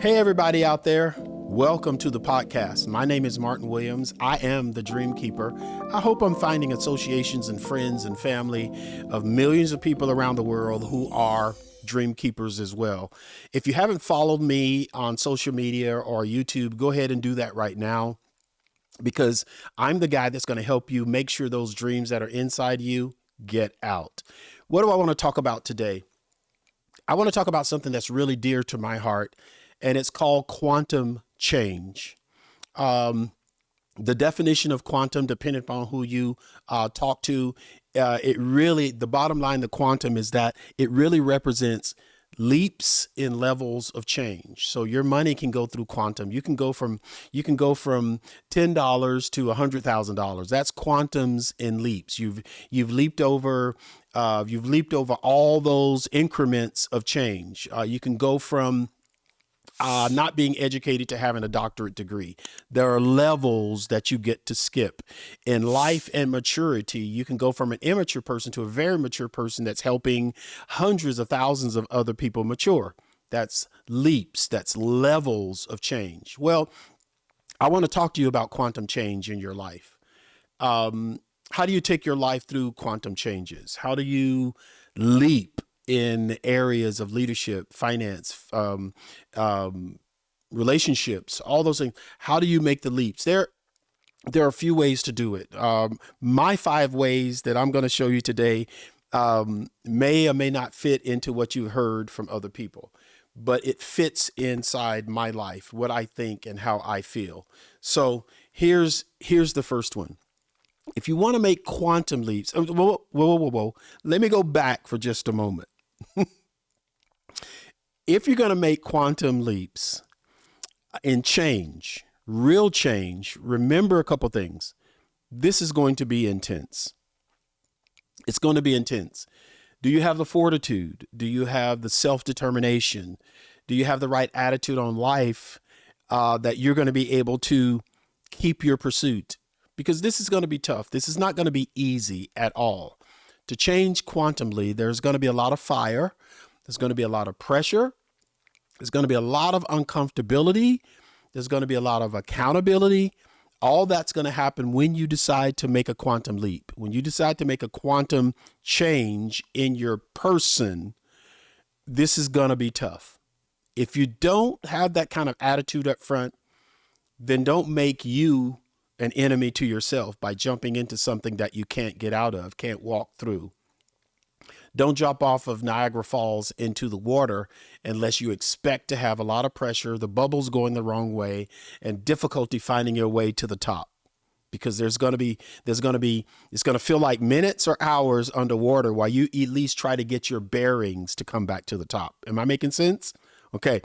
Hey, everybody out there. Welcome to the podcast. My name is Martin Williams. I am the Dream Keeper. I hope I'm finding associations and friends and family of millions of people around the world who are dream keepers as well. If you haven't followed me on social media or YouTube, go ahead and do that right now, because I'm the guy that's going to help you make sure those dreams that are inside you get out. What do I want to talk about today? I want to talk about something that's really dear to my heart, and it's called quantum change. The definition of quantum, depending upon who you talk to, the bottom line, the quantum is that it really represents leaps in levels of change. So your money can go through quantum. You can go from $10 to $100,000. That's quantums in leaps. You've leaped over all those increments of change. You can go from not being educated to having a doctorate degree. There are levels that you get to skip. In life and maturity, you can go from an immature person to a very mature person that's helping hundreds of thousands of other people mature. That's leaps, that's levels of change. Well, I want to talk to you about quantum change in your life. How do you take your life through quantum changes? How do you leap in areas of leadership, finance, relationships, all those things? How do you make the leaps? There are a few ways to do it. My 5 ways that I'm going to show you today may or may not fit into what you've heard from other people, but it fits inside my life, what I think and how I feel. So here's the first one. If you want to make quantum leaps, whoa. Let me go back for just a moment. If you're going to make quantum leaps in change, real change, remember a couple things. This is going to be intense. It's going to be intense. Do you have the fortitude? Do you have the self-determination? Do you have the right attitude on life that you're going to be able to keep your pursuit? Because this is going to be tough. This is not going to be easy at all. To change quantumly, there's going to be a lot of fire. There's going to be a lot of pressure. There's going to be a lot of uncomfortability. There's going to be a lot of accountability. All that's going to happen when you decide to make a quantum leap. When you decide to make a quantum change in your person, this is going to be tough. If you don't have that kind of attitude up front, then don't make you an enemy to yourself by jumping into something that you can't get out of, can't walk through. Don't jump off of Niagara Falls into the water unless you expect to have a lot of pressure, the bubbles going the wrong way, and difficulty finding your way to the top. Because it's going to feel like minutes or hours underwater while you at least try to get your bearings to come back to the top. Am I making sense? Okay.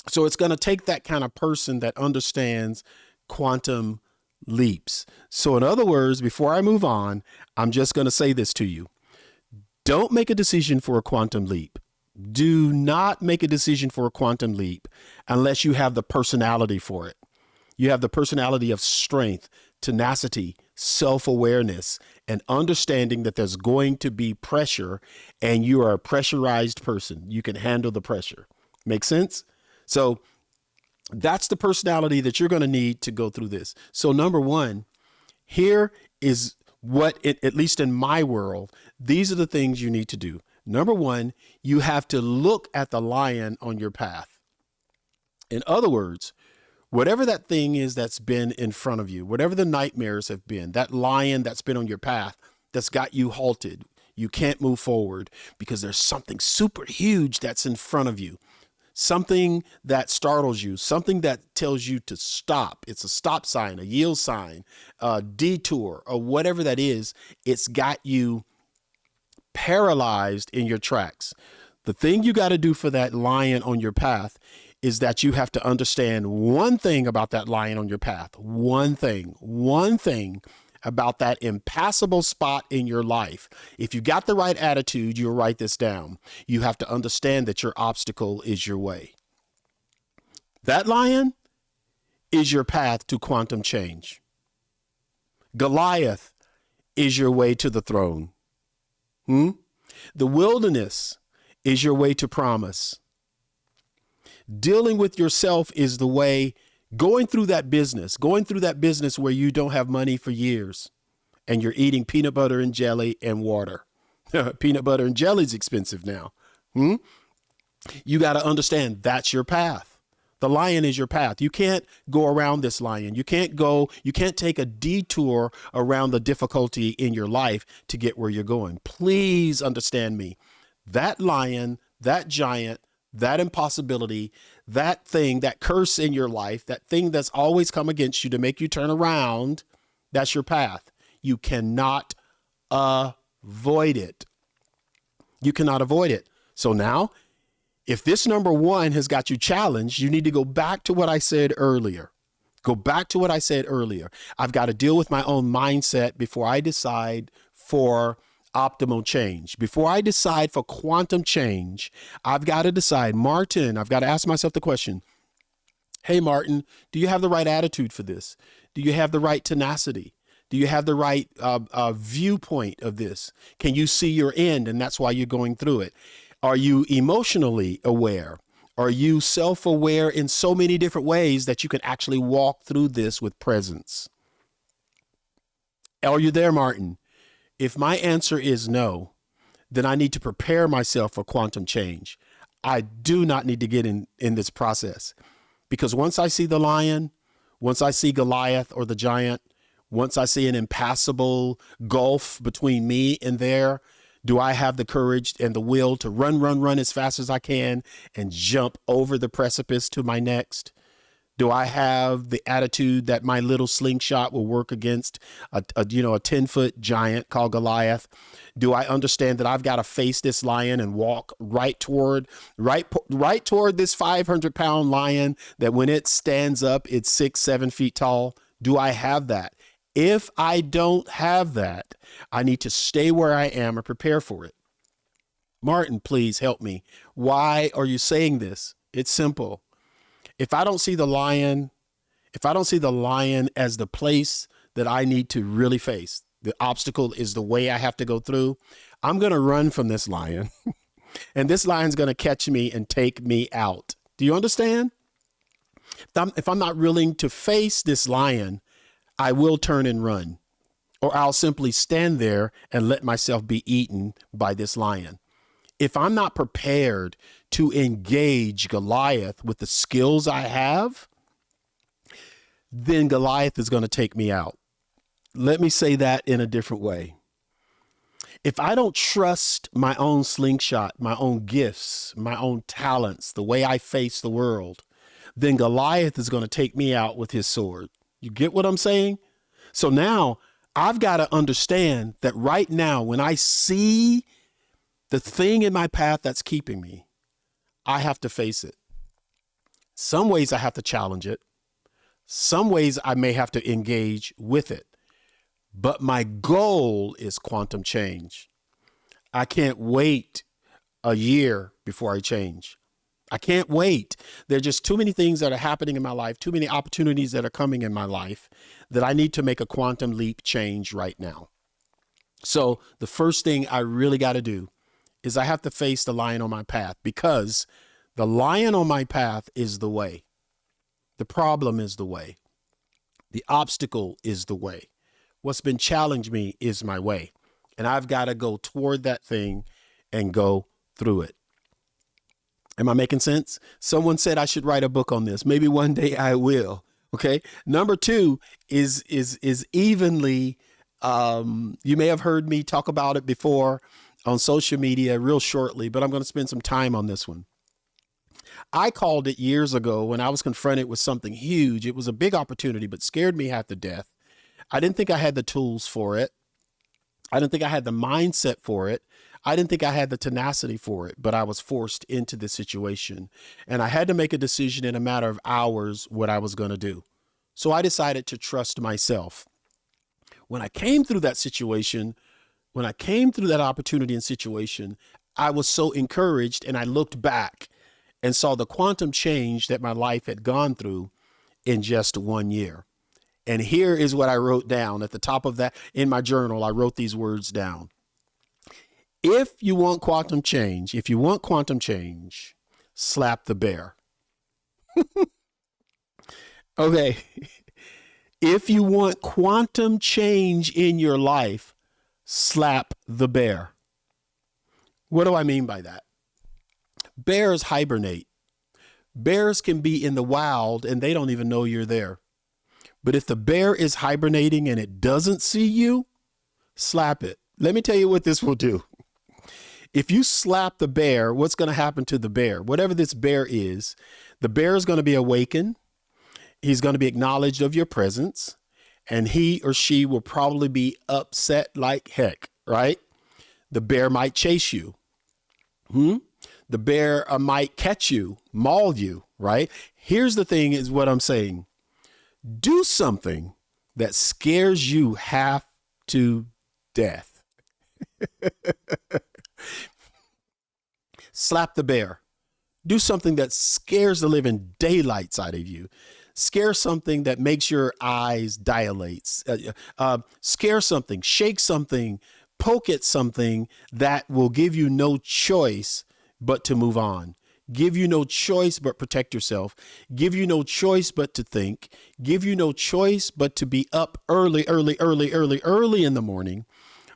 So it's going to take that kind of person that understands quantum leaps. So in other words, before I move on, I'm just going to say this to you. Don't make a decision for a quantum leap. Do not make a decision for a quantum leap unless you have the personality for it. You have the personality of strength, tenacity, self-awareness, and understanding that there's going to be pressure and you are a pressurized person. You can handle the pressure. Make sense? So that's the personality that you're going to need to go through this. So number one, here is at least in my world, these are the things you need to do. Number one, you have to look at the lion on your path. In other words, whatever that thing is that's been in front of you, whatever the nightmares have been, that lion that's been on your path that's got you halted, you can't move forward because there's something super huge that's in front of you. Something that startles you, something that tells you to stop. It's a stop sign, a yield sign, a detour, or whatever that is. It's got you paralyzed in your tracks. The thing you got to do for that lion on your path is that you have to understand one thing about that lion on your path. One thing about that impassable spot in your life. If you got the right attitude, you'll write this down. You have to understand that your obstacle is your way. That lion is your path to quantum change. Goliath is your way to the throne. The wilderness is your way to promise. Dealing with yourself is the way. Going through that business where you don't have money for years and you're eating peanut butter and jelly and water. Peanut butter and jelly is expensive now. You got to understand that's your path. The lion is your path. You can't go around this lion. You can't take a detour around the difficulty in your life to get where you're going. Please understand me. That lion, that giant, that impossibility, that thing, that curse in your life, that thing that's always come against you to make you turn around, that's your path. You cannot avoid it. You cannot avoid it. So now, if this number one has got you challenged, you need to go back to what I said earlier. Go back to what I said earlier. I've got to deal with my own mindset before I decide for optimal change. Before I decide for quantum change, I've got to decide, Martin, I've got to ask myself the question, hey, Martin, do you have the right attitude for this? Do you have the right tenacity? Do you have the right viewpoint of this? Can you see your end and that's why you're going through it? Are you emotionally aware? Are you self-aware in so many different ways that you can actually walk through this with presence? Are you there, Martin? If my answer is no, then I need to prepare myself for quantum change. I do not need to get in this process, because once I see the lion, once I see Goliath or the giant, once I see an impassable gulf between me and there, do I have the courage and the will to run as fast as I can and jump over the precipice to my next? Do I have the attitude that my little slingshot will work against a 10-foot giant called Goliath? Do I understand that I've got to face this lion and walk right toward this 500-pound lion that when it stands up, it's 6-7 feet tall? Do I have that? If I don't have that, I need to stay where I am or prepare for it. Martin, please help me. Why are you saying this? It's simple. If I don't see the lion as the place that I need to really face, the obstacle is the way I have to go through, I'm going to run from this lion and this lion's going to catch me and take me out. Do you understand? If I'm not willing to face this lion, I will turn and run, or I'll simply stand there and let myself be eaten by this lion. If I'm not prepared to engage Goliath with the skills I have, then Goliath is going to take me out. Let me say that in a different way. If I don't trust my own slingshot, my own gifts, my own talents, the way I face the world, then Goliath is going to take me out with his sword. You get what I'm saying? So now I've got to understand that right now, when I see the thing in my path that's keeping me, I have to face it. Some ways I have to challenge it. Some ways I may have to engage with it. But my goal is quantum change. I can't wait a year before I change. I can't wait. There are just too many things that are happening in my life, too many opportunities that are coming in my life that I need to make a quantum leap change right now. So the first thing I really got to do is I have to face the lion on my path, because the lion on my path is the way. The problem is the way. The obstacle is the way. What's been challenged me is my way. And I've got to go toward that thing and go through it. Am I making sense? Someone said I should write a book on this. Maybe one day I will. Okay. Number two is evenly, you may have heard me talk about it before on social media real shortly, but I'm going to spend some time on this one. I called it years ago when I was confronted with something huge. It was a big opportunity, but scared me half to death. I didn't think I had the tools for it. I didn't think I had the mindset for it. I didn't think I had the tenacity for it, but I was forced into this situation, and I had to make a decision in a matter of hours what I was going to do. So I decided to trust myself. When I came through that situation, when I came through that opportunity and situation, I was so encouraged, and I looked back and saw the quantum change that my life had gone through in just 1 year. And here is what I wrote down at the top of that in my journal. I wrote these words down. If you want quantum change, slap the bear. Okay. If you want quantum change in your life, slap the bear. What do I mean by that? Bears hibernate. Bears can be in the wild and they don't even know you're there. But if the bear is hibernating and it doesn't see you, slap it. Let me tell you what this will do. If you slap the bear, what's going to happen to the bear? Whatever this bear is, the bear is going to be awakened. He's going to be acknowledged of your presence, and he or she will probably be upset like heck, right? The bear might chase you. The bear might catch you, maul you, right? Here's the thing is what I'm saying. Do something that scares you half to death. Slap the bear. Do something that scares the living daylights out of you. Scare something that makes your eyes dilate. Scare something, shake something, poke at something that will give you no choice but to move on. Give you no choice but protect yourself. Give you no choice but to think. Give you no choice but to be up early in the morning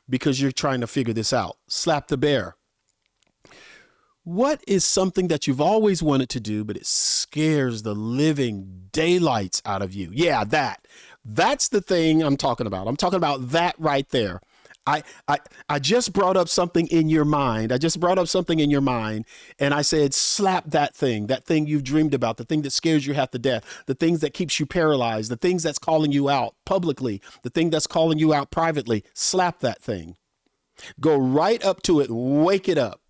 because you're trying to figure this out. Slap the bear. What is something that you've always wanted to do, but it scares the living daylights out of you? Yeah, that's the thing I'm talking about. I'm talking about that right there. I just brought up something in your mind. And I said, slap that thing you've dreamed about, the thing that scares you half to death, the things that keeps you paralyzed, the things that's calling you out publicly, the thing that's calling you out privately. Slap that thing. Go right up to it, wake it up.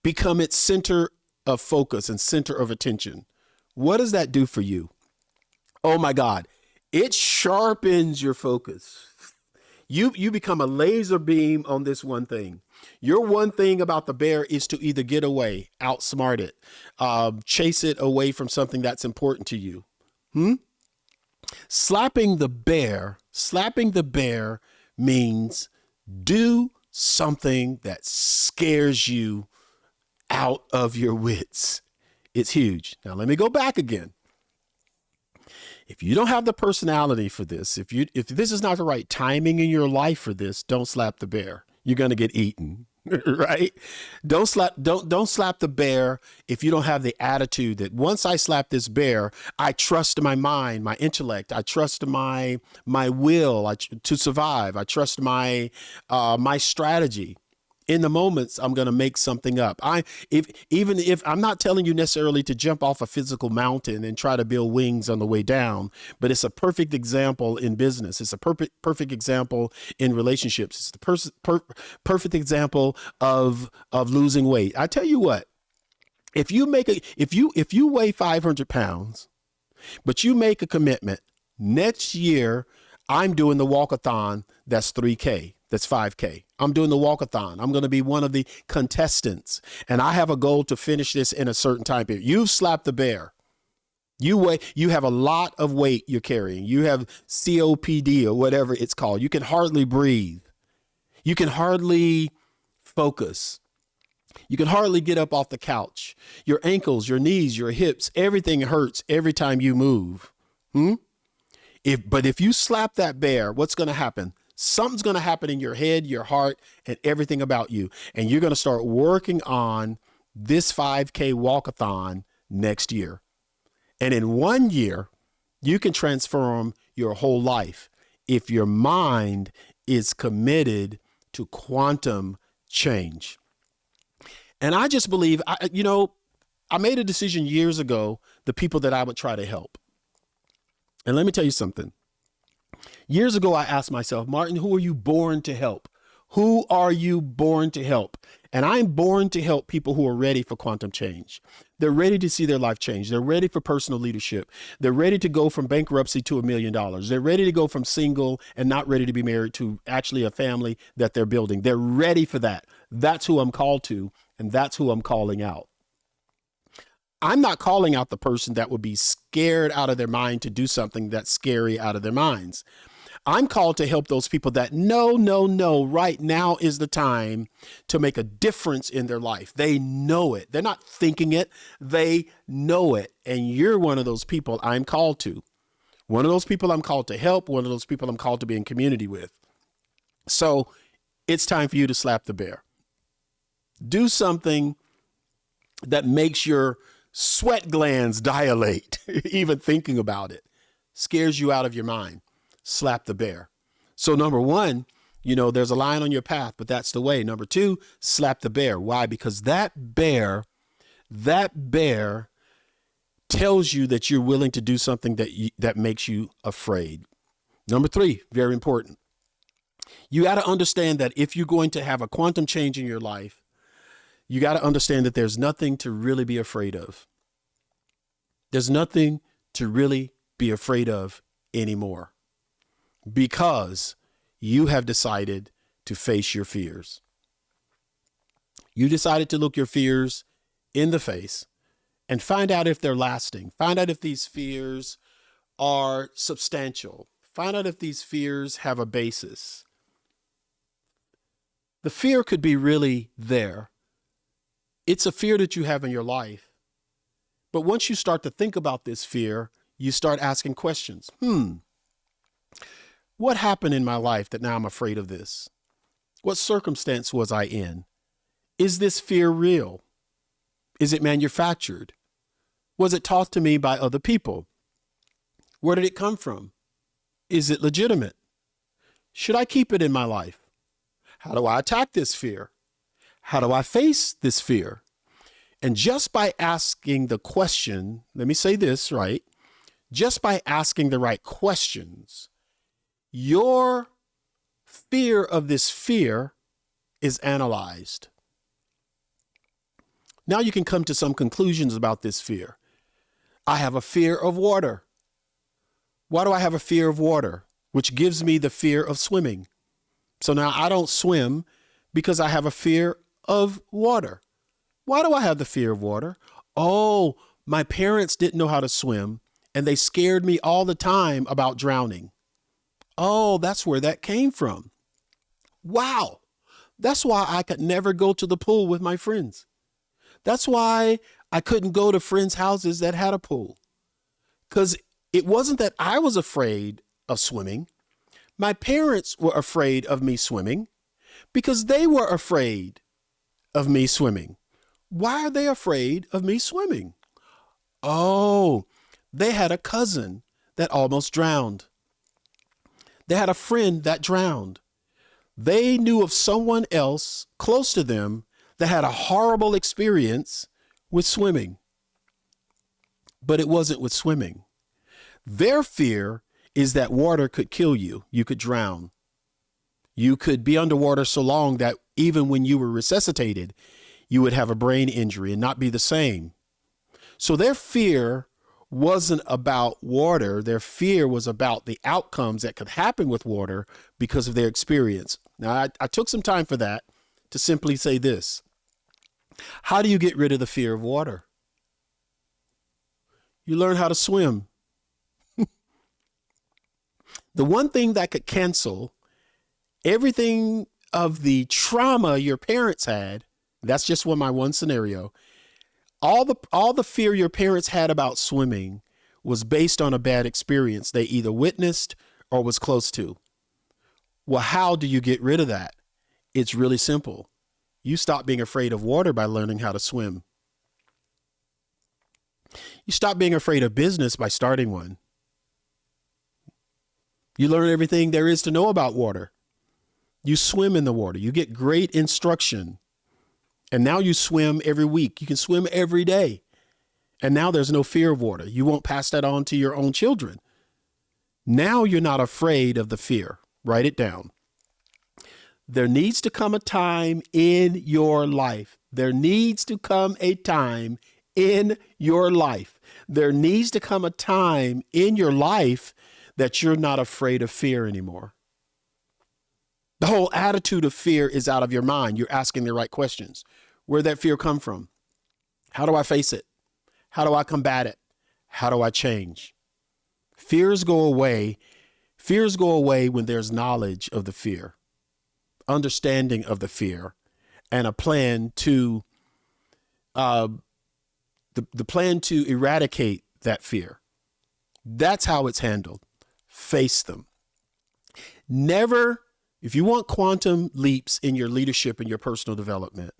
Become its center of focus and center of attention. What does that do for you? Oh my God. It sharpens your focus. You become a laser beam on this one thing. Your one thing about the bear is to either get away, outsmart it, chase it away from something that's important to you. Slapping the bear means do something that scares you out of your wits. It's huge. Now let me go back again. If you don't have the personality for this, if this is not the right timing in your life for this, don't slap the bear. You're going to get eaten, right? Don't slap the bear if you don't have the attitude that once I slap this bear, I trust my mind, my intellect, I trust my will to survive. I trust my strategy. In the moments, I'm going to make something up. Even if I'm not telling you necessarily to jump off a physical mountain and try to build wings on the way down, but it's a perfect example in business. It's a perfect example in relationships. It's the perfect example of losing weight. I tell you what, if you weigh 500 pounds, but you make a commitment next year, I'm doing the walkathon. That's 3K. That's 5K. I'm doing the walkathon. I'm going to be one of the contestants. And I have a goal to finish this in a certain time period. You've slapped the bear. You have a lot of weight you're carrying. You have COPD or whatever it's called. You can hardly breathe. You can hardly focus. You can hardly get up off the couch. Your ankles, your knees, your hips, everything hurts every time you move. But if you slap that bear, what's going to happen? Something's going to happen in your head, your heart, and everything about you. And you're going to start working on this 5K walkathon next year. And in 1 year, you can transform your whole life if your mind is committed to quantum change. And I just believe, I made a decision years ago, the people that I would try to help. And let me tell you something. Years ago, I asked myself, Martin, who are you born to help? Who are you born to help? And I'm born to help people who are ready for quantum change. They're ready to see their life change. They're ready for personal leadership. They're ready to go from bankruptcy to $1 million. They're ready to go from single and not ready to be married to actually a family that they're building. They're ready for that. That's who I'm called to, and that's who I'm calling out. I'm not calling out the person that would be scared out of their mind to do something that's scary out of their minds. I'm called to help those people that no, right now is the time to make a difference in their life. They know it. They're not thinking it. They know it. And you're one of those people I'm called to. One of those people I'm called to help. One of those people I'm called to be in community with. So it's time for you to slap the bear. Do something that makes your sweat glands dilate, even thinking about it. Scares you out of your mind. Slap the bear. So number one, there's a lion on your path, but that's the way. Number two, slap the bear. Why? Because that bear tells you that you're willing to do something that makes you afraid. Number three, very important. You got to understand that if you're going to have a quantum change in your life, you got to understand that there's nothing to really be afraid of. There's nothing to really be afraid of anymore because you have decided to face your fears. You decided to look your fears in the face and find out if they're lasting. Find out if these fears are substantial. Find out if these fears have a basis. The fear could be really there. It's a fear that you have in your life. But once you start to think about this fear, you start asking questions. What happened in my life that now I'm afraid of this? What circumstance was I in? Is this fear real? Is it manufactured? Was it taught to me by other people? Where did it come from? Is it legitimate? Should I keep it in my life? How do I attack this fear? How do I face this fear? And just by asking the question, let me say this, right? Just by asking the right questions, your fear of this fear is analyzed. Now you can come to some conclusions about this fear. I have a fear of water. Why do I have a fear of water? Which gives me the fear of swimming. So now I don't swim because I have a fear of water. Why do I have the fear of water? Oh, my parents didn't know how to swim and they scared me all the time about drowning. Oh, that's where that came from. Wow. That's why I could never go to the pool with my friends. That's why I couldn't go to friends' houses that had a pool. Because it wasn't that I was afraid of swimming. My parents were afraid of me swimming because they were afraid of me swimming. Why are they afraid of me swimming? Oh, they had a cousin that almost drowned. They had a friend that drowned. They knew of someone else close to them that had a horrible experience with swimming. But it wasn't with swimming. Their fear is that water could kill you. You could drown. You could be underwater so long that even when you were resuscitated, you would have a brain injury and not be the same. So their fear wasn't about water. Their fear was about the outcomes that could happen with water because of their experience. Now, I took some time for that to simply say this. How do you get rid of the fear of water? You learn how to swim. The one thing that could cancel everything of the trauma your parents had, that's just one scenario. All the fear your parents had about swimming was based on a bad experience they either witnessed or was close to. Well, how do you get rid of that? It's really simple. You stop being afraid of water by learning how to swim. You stop being afraid of business by starting one. You learn everything there is to know about water. You swim in the water. You get great instruction. And now you swim every week. You can swim every day. And now there's no fear of water. You won't pass that on to your own children. Now you're not afraid of the fear. Write it down. There needs to come a time in your life. There needs to come a time in your life. There needs to come a time in your life that you're not afraid of fear anymore. The whole attitude of fear is out of your mind. You're asking the right questions. Where'd that fear come from? How do I face it? How do I combat it? How do I change? Fears go away. Fears go away when there's knowledge of the fear, understanding of the fear, and a plan to uh, the plan to eradicate that fear. That's how it's handled. Face them. Never, if you want quantum leaps in your leadership and your personal development,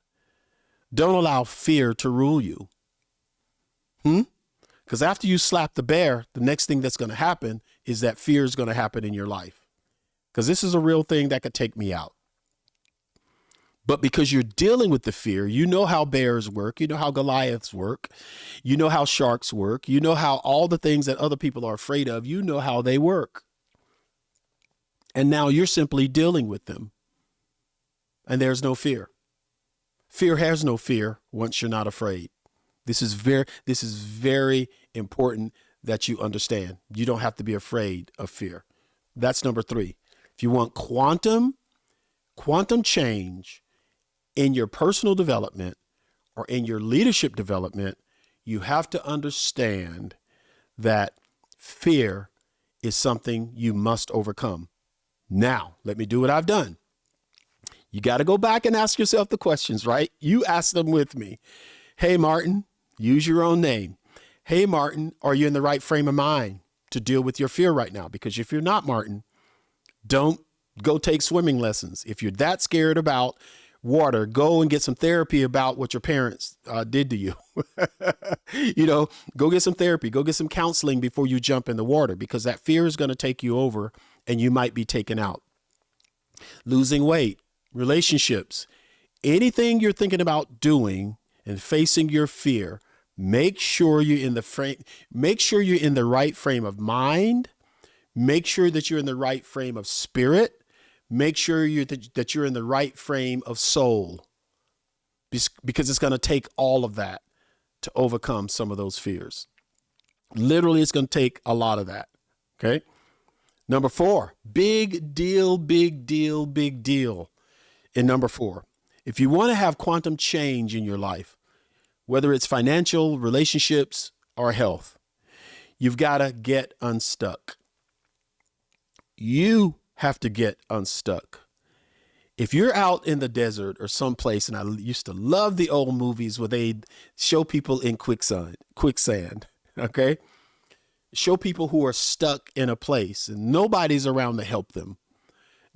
don't allow fear to rule you. Because after you slap the bear, the next thing that's going to happen is that fear is going to happen in your life. Because this is a real thing that could take me out. But because you're dealing with the fear, you know how bears work, you know how Goliaths work, you know how sharks work, you know how all the things that other people are afraid of, you know how they work. And now you're simply dealing with them. And there's no fear. Fear has no fear once you're not afraid. This is very important that you understand. You don't have to be afraid of fear. That's number 3. If you want quantum change in your personal development or in your leadership development, you have to understand that fear is something you must overcome. Now, let me do what I've done. You got to go back and ask yourself the questions, right? You ask them with me. Hey, Martin, use your own name. Hey, Martin, are you in the right frame of mind to deal with your fear right now? Because if you're not, Martin, don't go take swimming lessons. If you're that scared about water, go and get some therapy about what your parents did to you. Go get some therapy, go get some counseling before you jump in the water, because that fear is going to take you over and you might be taken out. Losing weight, relationships, anything you're thinking about doing and facing your fear, make sure you're in the right frame of mind. Make sure that you're in the right frame of spirit. Make sure that you're in the right frame of soul, because it's going to take all of that to overcome some of those fears. Literally, it's going to take a lot of that. Okay. Number 4, big deal, big deal, big deal. In number 4, if you want to have quantum change in your life, whether it's financial, relationships, or health, you've got to get unstuck. You have to get unstuck. If you're out in the desert or someplace, and I used to love the old movies where they show people in quicksand, okay? Show people who are stuck in a place and nobody's around to help them.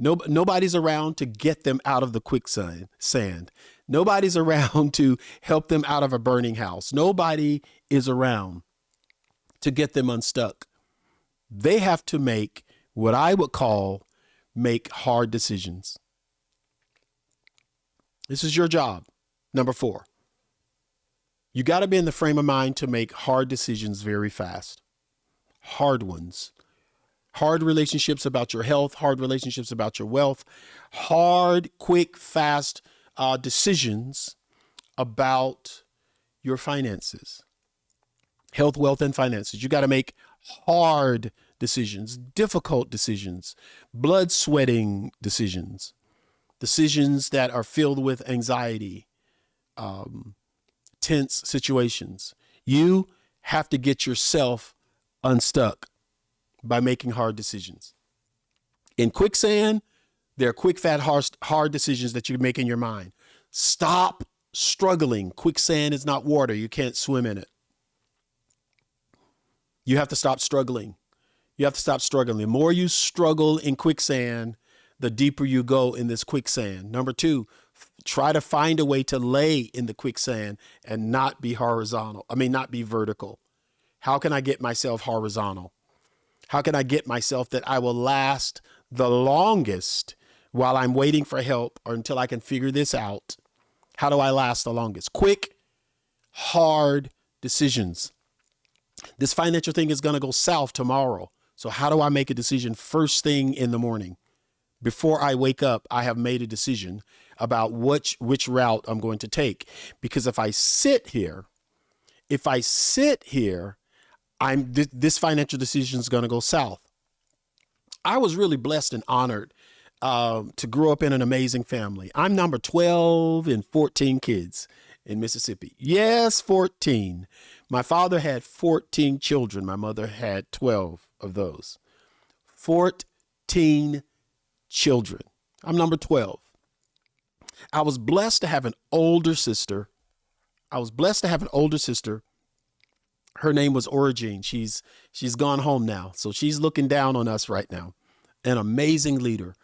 Nobody's around to get them out of the quicksand. Nobody's around to help them out of a burning house. Nobody is around to get them unstuck. They have to make what I would call make hard decisions. This is your job. Number 4, you got to be in the frame of mind to make hard decisions very fast. Hard ones. Hard relationships about your health, hard relationships about your wealth, hard, quick, fast decisions about your finances. Health, wealth, and finances. You got to make hard decisions, difficult decisions, blood sweating decisions, decisions that are filled with anxiety, tense situations. You have to get yourself unstuck by making hard decisions. In quicksand, there are quick, fat, hard decisions that you make in your mind. Stop struggling. Quicksand is not water. You can't swim in it. You have to stop struggling. You have to stop struggling. The more you struggle in quicksand, the deeper you go in this quicksand. Number 2, try to find a way to lay in the quicksand and not be not be vertical. How can I get myself horizontal? How can I get myself that I will last the longest while I'm waiting for help or until I can figure this out? How do I last the longest? Quick, hard decisions. This financial thing is going to go south tomorrow. So how do I make a decision first thing in the morning? Before I wake up, I have made a decision about which route I'm going to take. Because if I sit here, this financial decision is going to go south. I was really blessed and honored to grow up in an amazing family. I'm number 12 in 14 kids in Mississippi. Yes, 14. My father had 14 children. My mother had 12 of those. 14. 15 children. I'm number 12. I was blessed to have an older sister. Her name was Origine. She's gone home now. So she's looking down on us right now. An amazing leader.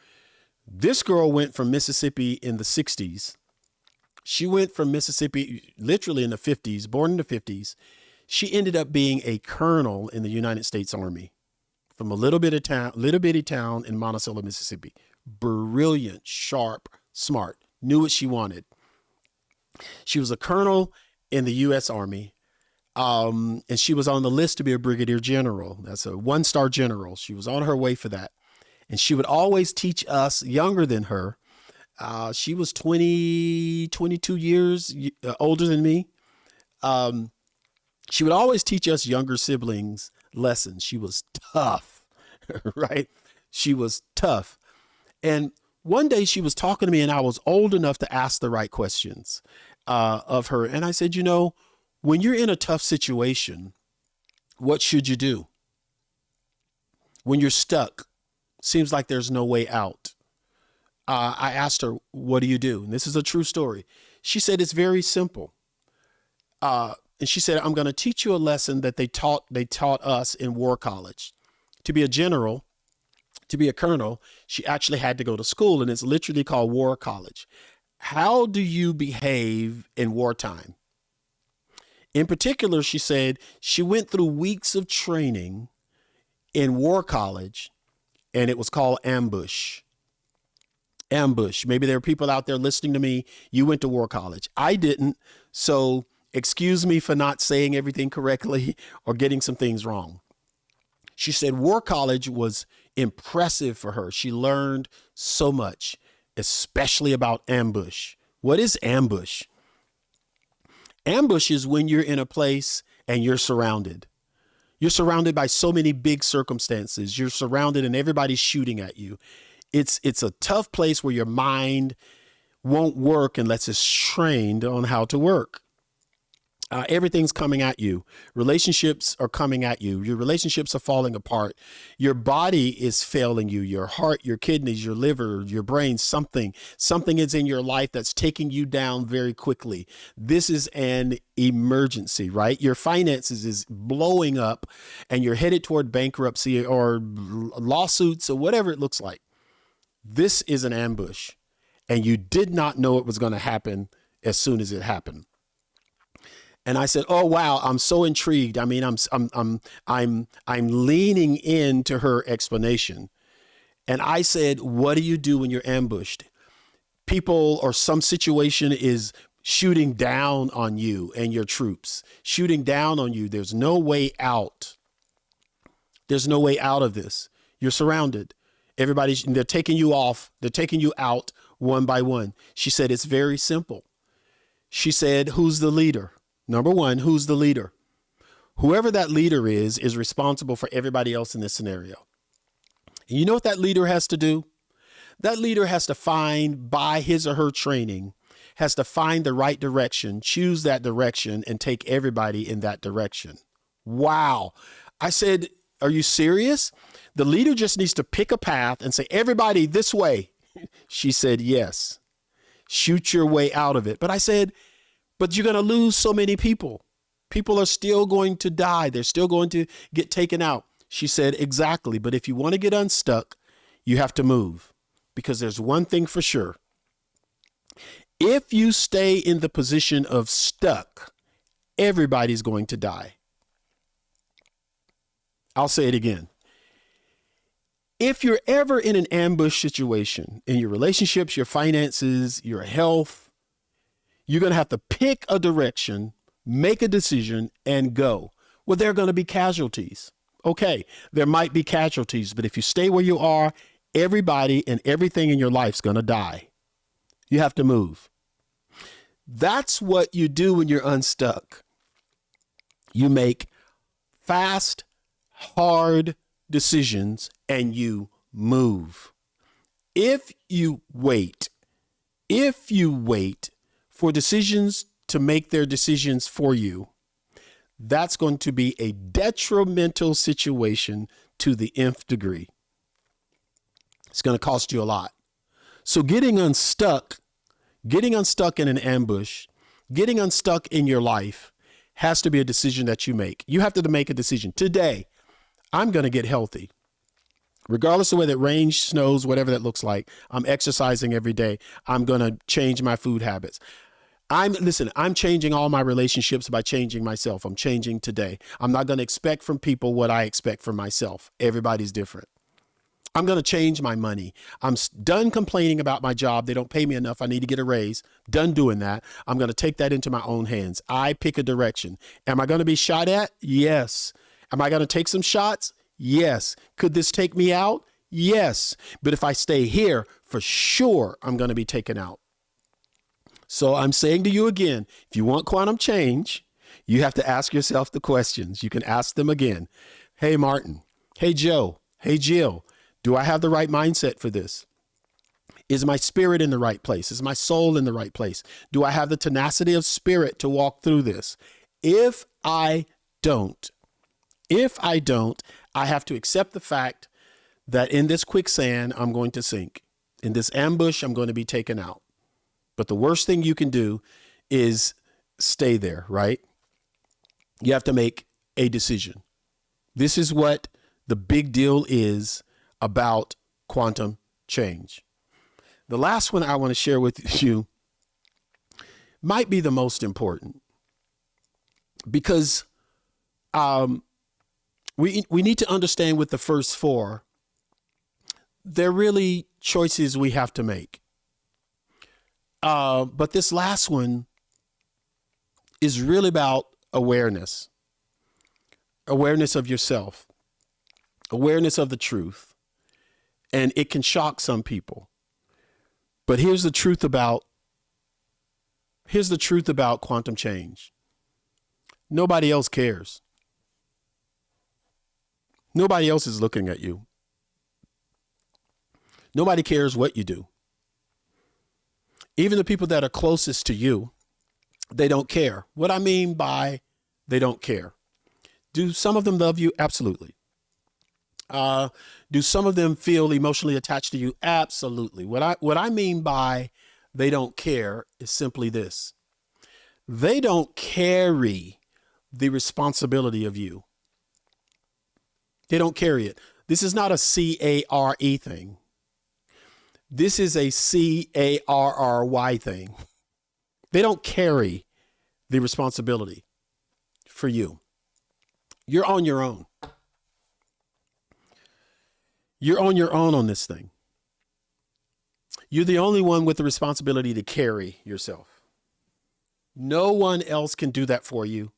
This girl went from Mississippi in the 60s. She went from Mississippi literally in the 50s, born in the 50s. She ended up being a colonel in the United States Army from a little bitty town in Monticello, Mississippi. Brilliant, sharp, smart, knew what she wanted. She was a colonel in the U.S. Army. And she was on the list to be a brigadier general. That's a 1-star general. She was on her way for that. And she would always teach us younger than her. She was 22 years older than me. She would always teach us younger siblings lessons. She was tough, right? She was tough. And one day she was talking to me and I was old enough to ask the right questions of her. And I said, when you're in a tough situation, what should you do? When you're stuck, seems like there's no way out. I asked her, what do you do? And this is a true story. She said, it's very simple. And she said, I'm going to teach you a lesson that they taught us in war college. To be a general, to be a colonel, she actually had to go to school, and it's literally called war college. How do you behave in wartime? In particular, she said she went through weeks of training in war college, and it was called ambush. Ambush. Maybe there are people out there listening to me. You went to war college. I didn't. So excuse me for not saying everything correctly or getting some things wrong. She said war college was impressive for her. She learned so much, especially about ambush. What is ambush? Ambush is when you're in a place and you're surrounded. You're surrounded by so many big circumstances. You're surrounded and everybody's shooting at you. It's a tough place where your mind won't work unless it's trained on how to work. Everything's coming at you. Relationships are coming at you. Your relationships are falling apart. Your body is failing you. Your heart, your kidneys, your liver, your brain, something is in your life that's taking you down very quickly. This is an emergency, right? Your finances is blowing up and you're headed toward bankruptcy or lawsuits or whatever it looks like. This is an ambush, and you did not know it was going to happen as soon as it happened. And I said, "Oh wow, I'm so intrigued. I mean, I'm leaning into her explanation." And I said, "What do you do when you're ambushed? People or some situation is shooting down on you and your troops, shooting down on you. There's no way out. There's no way out of this. You're surrounded. They're taking you off. They're taking you out one by one." She said, "It's very simple." She said, "Who's the leader? Number one, who's the leader? Whoever that leader is responsible for everybody else in this scenario. And you know what that leader has to do? That leader has to find, by his or her training, has to find the right direction, choose that direction, and take everybody in that direction." Wow. I said, "Are you serious? The leader just needs to pick a path and say, everybody this way." She said, "Yes. Shoot your way out of it." But I said, "But you're going to lose so many people. People are still going to die. They're still going to get taken out." She said, "Exactly. But if you want to get unstuck, you have to move, because there's one thing for sure. If you stay in the position of stuck, everybody's going to die." I'll say it again. If you're ever in an ambush situation in your relationships, your finances, your health, you're going to have to pick a direction, make a decision, and go. Well, there are going to be casualties. Okay, there might be casualties, but if you stay where you are, everybody and everything in your life's going to die. You have to move. That's what you do when you're unstuck. You make fast, hard decisions and you move. If you wait for decisions to make their decisions for you, that's going to be a detrimental situation to the nth degree. It's going to cost you a lot. So getting unstuck in an ambush, getting unstuck in your life has to be a decision that you make. You have to make a decision. Today, I'm going to get healthy. Regardless of whether it rains, snows, whatever that looks like, I'm exercising every day. I'm going to change my food habits. I'm changing all my relationships by changing myself. I'm changing today. I'm not going to expect from people what I expect from myself. Everybody's different. I'm going to change my money. I'm done complaining about my job. They don't pay me enough. I need to get a raise. Done doing that. I'm going to take that into my own hands. I pick a direction. Am I going to be shot at? Yes. Am I going to take some shots? Yes. Could this take me out? Yes. But if I stay here, for sure, I'm going to be taken out. So I'm saying to you again, if you want quantum change, you have to ask yourself the questions. You can ask them again. Hey, Martin. Hey, Joe. Hey, Jill. Do I have the right mindset for this? Is my spirit in the right place? Is my soul in the right place? Do I have the tenacity of spirit to walk through this? If I don't, I have to accept the fact that in this quicksand, I'm going to sink. In this ambush, I'm going to be taken out. But the worst thing you can do is stay there, right? You have to make a decision. This is what the big deal is about quantum change. The last one I want to share with you might be the most important because we need to understand with the first four, they're really choices we have to make. But this last one is really about awareness of yourself, awareness of the truth. And it can shock some people. But here's the truth about quantum change. Nobody else cares. Nobody else is looking at you. Nobody cares what you do. Even the people that are closest to you, they don't care. What I mean by they don't care. Do some of them love you? Absolutely. Do some of them feel emotionally attached to you? Absolutely. What I mean by they don't care is simply this. They don't carry the responsibility of you. They don't carry it. This is not a C-A-R-E thing. This is a C-A-R-R-Y thing. They don't carry the responsibility for you. You're on your own. You're on your own on this thing. You're the only one with the responsibility to carry yourself. No one else can do that for you.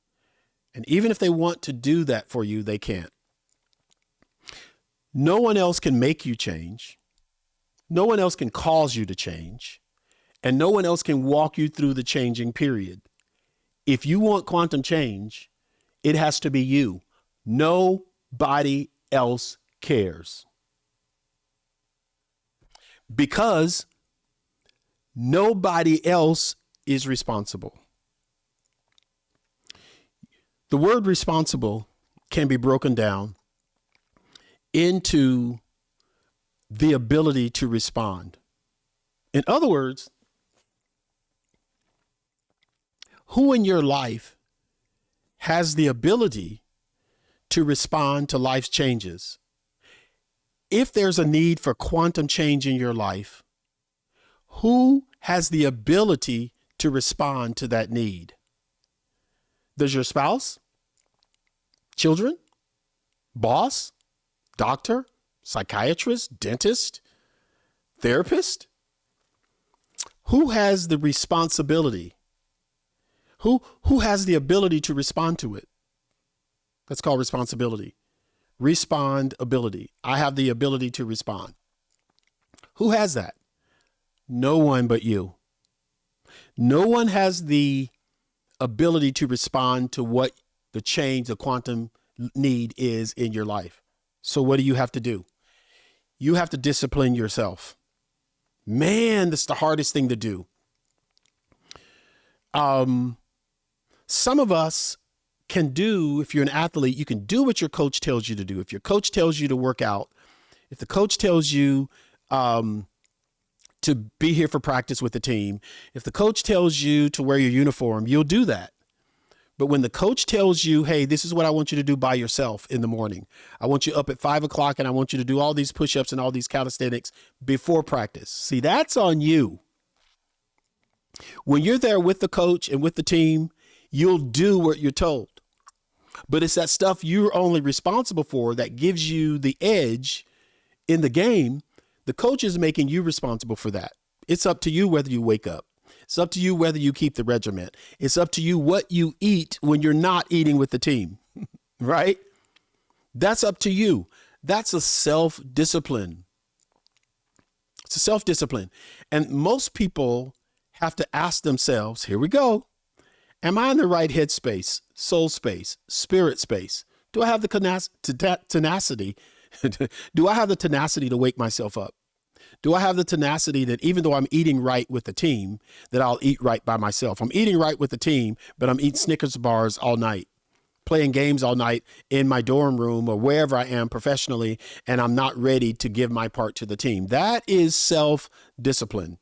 And even if they want to do that for you, they can't. No one else can make you change. No one else can cause you to change. And no one else can walk you through the changing period. If you want quantum change, it has to be you. Nobody else cares. Because nobody else is responsible. The word responsible can be broken down into the ability to respond. In other words, who in your life has the ability to respond to life's changes? If there's a need for quantum change in your life, who has the ability to respond to that need? Does your spouse, children, boss, doctor, psychiatrist, dentist, therapist? Who has the responsibility? Who has the ability to respond to it? That's called responsibility. Respond ability. I have the ability to respond. Who has that? No one but you. No one has the ability to respond to what the change, the quantum need is in your life. So what do you have to do? You have to discipline yourself. Man, that's the hardest thing to do. Some of us can do, if you're an athlete, you can do what your coach tells you to do. If your coach tells you to work out, if the coach tells you to be here for practice with the team. If the coach tells you to wear your uniform, you'll do that. But when the coach tells you, hey, this is what I want you to do by yourself in the morning. I want you up at 5 o'clock and I want you to do all these push-ups and all these calisthenics before practice. See, that's on you. When you're there with the coach and with the team, you'll do what you're told. But it's that stuff you're only responsible for that gives you the edge in the game. The coach is making you responsible for that. It's up to you whether you wake up. It's up to you whether you keep the regiment. It's up to you what you eat when you're not eating with the team, right? That's up to you. That's a self-discipline. It's a self-discipline. And most people have to ask themselves, here we go. Am I in the right headspace, soul space, spirit space? Do I have the tenacity? Do I have the tenacity to wake myself up? Do I have the tenacity that even though I'm eating right with the team, that I'll eat right by myself? I'm eating right with the team, but I'm eating Snickers bars all night, playing games all night in my dorm room or wherever I am professionally, and I'm not ready to give my part to the team. That is self-discipline.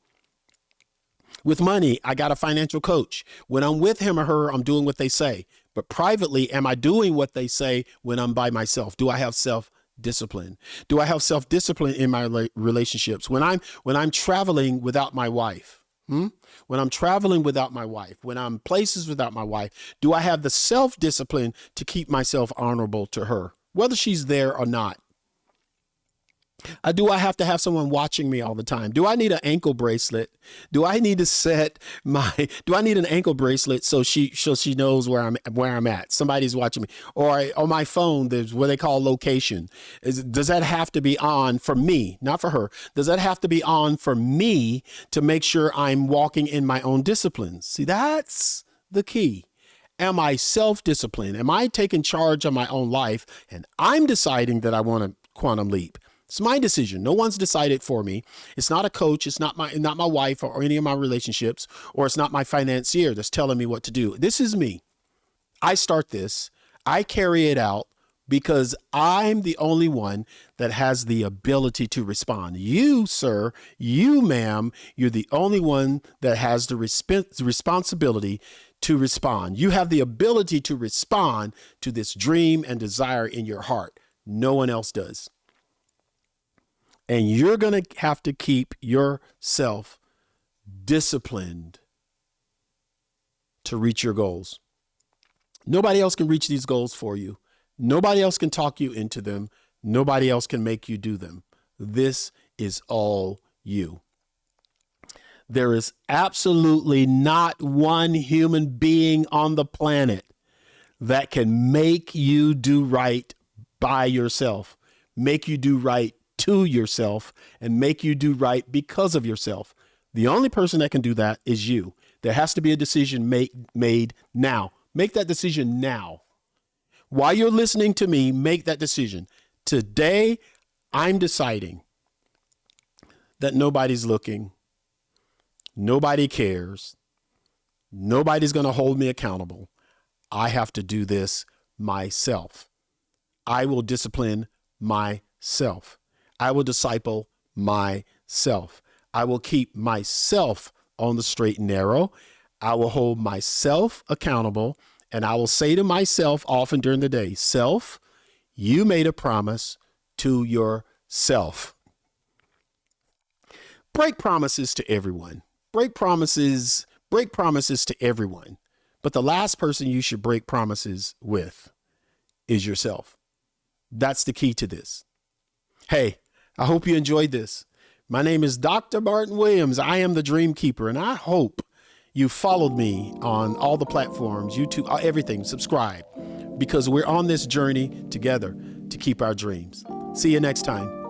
With money, I got a financial coach. When I'm with him or her, I'm doing what they say. But privately, am I doing what they say when I'm by myself? Do I have self-discipline? Do I have self-discipline in my relationships? When I'm traveling without my wife, when I'm traveling without my wife, when I'm places without my wife, do I have the self-discipline to keep myself honorable to her, whether she's there or not? Do I have to have someone watching me all the time? Do I need an ankle bracelet? Do I need an ankle bracelet so she knows where I'm at? Somebody's watching me. Or on my phone, there's what they call location. Does that have to be on for me, not for her? Does that have to be on for me to make sure I'm walking in my own disciplines? See, that's the key. Am I self-disciplined? Am I taking charge of my own life and I'm deciding that I want a quantum leap? It's my decision. No one's decided for me. It's not a coach. It's not my wife or any of my relationships, or it's not my financier that's telling me what to do. This is me. I start this. I carry it out because I'm the only one that has the ability to respond. You, sir, you, ma'am, you're the only one that has the responsibility to respond. You have the ability to respond to this dream and desire in your heart. No one else does. And you're going to have to keep yourself disciplined to reach your goals. Nobody else can reach these goals for you. Nobody else can talk you into them. Nobody else can make you do them. This is all you. There is absolutely not one human being on the planet that can make you do right by yourself, make you do right to yourself, and make you do right because of yourself. The only person that can do that is you. There has to be a decision made now. Make that decision now. While you're listening to me, make that decision. Today, I'm deciding that nobody's looking. Nobody cares. Nobody's going to hold me accountable. I have to do this myself. I will discipline myself. I will disciple myself. I will keep myself on the straight and narrow. I will hold myself accountable, and I will say to myself often during the day, self, you made a promise to yourself. Break promises to everyone. Break promises to everyone. But the last person you should break promises with is yourself. That's the key to this. Hey, I hope you enjoyed this. My name is Dr. Martin Williams. I am the Dream Keeper, and I hope you followed me on all the platforms, YouTube, everything. Subscribe, because we're on this journey together to keep our dreams. See you next time.